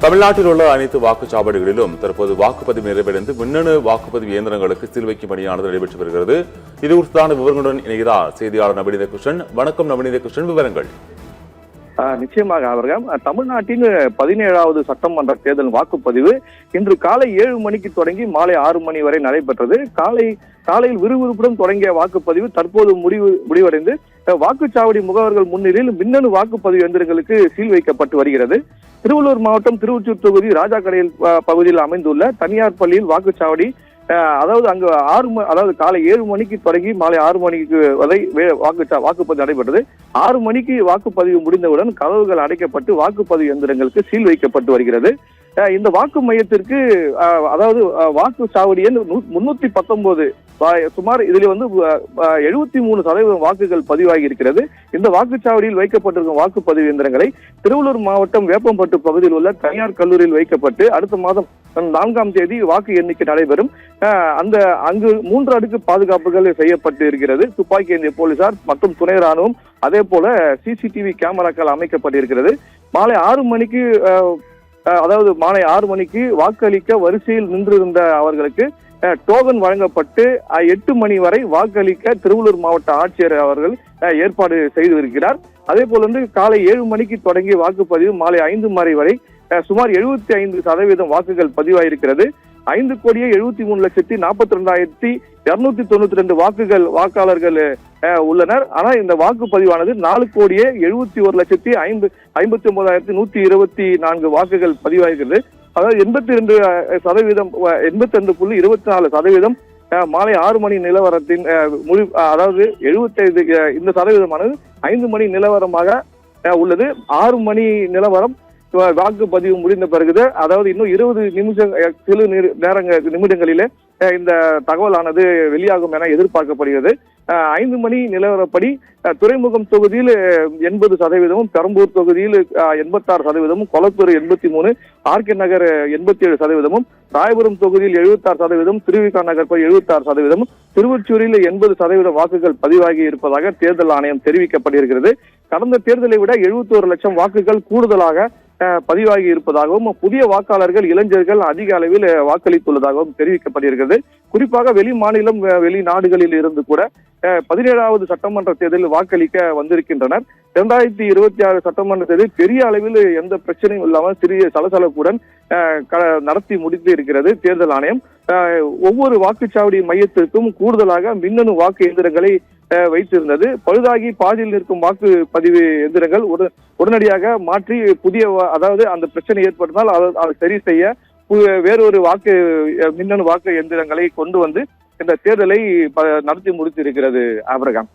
தமிழ்நாட்டில் உள்ள அனைத்து வாக்குச்சாவடிகளிலும் தற்போது வாக்குப்பதிவு நிறைவடைந்து மின்னணு வாக்குப்பதிவு இயந்திரங்களுக்கு சீல் வைக்கும் பணியானது நடைபெற்று வருகிறது. இது குறித்தான விவரங்களுடன் இணைகிறார் செய்தியாளர் நவநீத கிருஷ்ணன். வணக்கம் நவநீத கிருஷ்ணன், விவரங்கள். நிச்சயமாக அவர்கள் தமிழ்நாட்டின் 17வது சட்டமன்ற தேர்தல் வாக்குப்பதிவு இன்று காலை 7 மணிக்கு தொடங்கி மாலை 6 மணி வரை நடைபெற்றது. காலையில் விறுவிறுப்புடன் தொடங்கிய வாக்குப்பதிவு தற்போது முடிவடைந்து வாக்குச்சாவடி முகவர்கள் முன்னிலையில் மின்னணு வாக்குப்பதிவு இயந்திரங்களுக்கு சீல் வைக்கப்பட்டு வருகிறது. திருவள்ளூர் மாவட்டம் திருவொற்றியூர் தொகுதி ராஜாக்கடையில் பகுதியில் அமைந்துள்ள தனியார் பள்ளியில் வாக்குச்சாவடி அங்கு காலை 7 மணிக்கு தொடங்கி மாலை 6 மணிக்கு வரை வாக்குப்பதிவு நடைபெற்றது. 6 மணிக்கு வாக்குப்பதிவு முடிந்தவுடன் கதவுகள் அடைக்கப்பட்டு வாக்குப்பதிவு இயந்திரங்களுக்கு சீல் வைக்கப்பட்டு வருகிறது. இந்த வாக்கு மையத்திற்கு வாக்குச்சாவடி எண் 319 சுமார் இதுல 73% வாக்குகள் பதிவாகி இருக்கிறது. இந்த வாக்குச்சாவடியில் வைக்கப்பட்டிருக்கும் வாக்குப்பதிவு இயந்திரங்களை திருவள்ளூர் மாவட்டம் வேப்பம்பட்டு பகுதியில் உள்ள தனியார் கல்லூரியில் வைக்கப்பட்டு அடுத்த மாதம் 4ஆம் தேதி வாக்கு எண்ணிக்கை நடைபெறும். அங்கு 3 அடுக்கு பாதுகாப்புகள் செய்யப்பட்டு இருக்கிறது. துப்பாக்கி ஏந்திய போலீசார் மற்றும் துணை ராணுவம், அதே போல சிசிடிவி கேமராக்கள் அமைக்கப்பட்டிருக்கிறது. மாலை 6 மணிக்கு வாக்களிக்க வரிசையில் நின்றிருந்த அவர்களுக்கு டோகன் வழங்கப்பட்டு 8 மணி வரை வாக்களிக்க திருவள்ளூர் மாவட்ட ஆட்சியர் அவர்கள் ஏற்பாடு செய்திருக்கிறார். அதே போல காலை 7 மணிக்கு தொடங்கிய வாக்குப்பதிவு மாலை 5 மணி வரை சுமார் 75% வாக்குகள் பதிவாயிருக்கிறது. 5,73,42,292 வாக்காளர்கள் உள்ளனர். ஆனால் இந்த வாக்குப்பதிவானது 4,71,59,124 வாக்குகள் பதிவாகிறது. அதாவது 82.24% மாலை 6 மணி நிலவரத்தின் அதாவது 75 இந்த சதவீதமானது 5 மணி நிலவரமாக உள்ளது. 6 மணி நிலவரம் வாக்குப்பதிவு முடிந்த பிறகு அதாவது இன்னும் 20 நிமிடங்களிலே இந்த தகவலானது வெளியாகும் என எதிர்பார்க்கப்படுகிறது. 5 மணி நிலவரப்படி துறைமுகம் தொகுதியில் 80%, பெரம்பூர் தொகுதியில் 86%, கொளத்தூர் 83%, ஆர்கே நகர் 87%, ராயபுரம் தொகுதியில் 76%, திருவிக நகர் 76%, திருவொற்றியூரில் 80% வாக்குகள் பதிவாகி இருப்பதாக தேர்தல் ஆணையம் தெரிவிக்கப்பட்டிருக்கிறது. கடந்த தேர்தலை விட 71 லட்சம் வாக்குகள் கூடுதலாக பதிவாகி இருப்பதாகவும் புதிய வாக்காளர்கள் இளைஞர்கள் அதிக அளவில் வாக்களித்துள்ளதாகவும் தெரிவிக்கப்பட்டிருக்கிறது. குறிப்பாக வெளி மாநிலம் வெளிநாடுகளில் இருந்து கூட 17வது சட்டமன்ற தேர்தலில் வாக்களிக்க வந்திருக்கின்றனர். 2026 சட்டமன்ற தேர்தலில் பெரிய அளவில் எந்த பிரச்சனையும் இல்லாமல் சிறிய சலசலப்புடன் நடத்தி முடித்து இருக்கிறது தேர்தல் ஆணையம். ஒவ்வொரு வாக்குச்சாவடி மையத்திற்கும் கூடுதலாக மின்னணு வாக்கு இயந்திரங்களை வைத்திருந்தது. பழுதாகி பாதியில் நிற்கும் வாக்குப்பதிவு எந்திரங்கள் உடனடியாக மாற்றி புதிய அந்த பிரச்சனை ஏற்பட்டால் அதை சரி செய்ய வேறொரு மின்னணு வாக்கு எந்திரங்களை கொண்டு வந்து இந்த தேர்தலை நடத்தி முடித்திருக்கிறது. ஆபிரகாம்.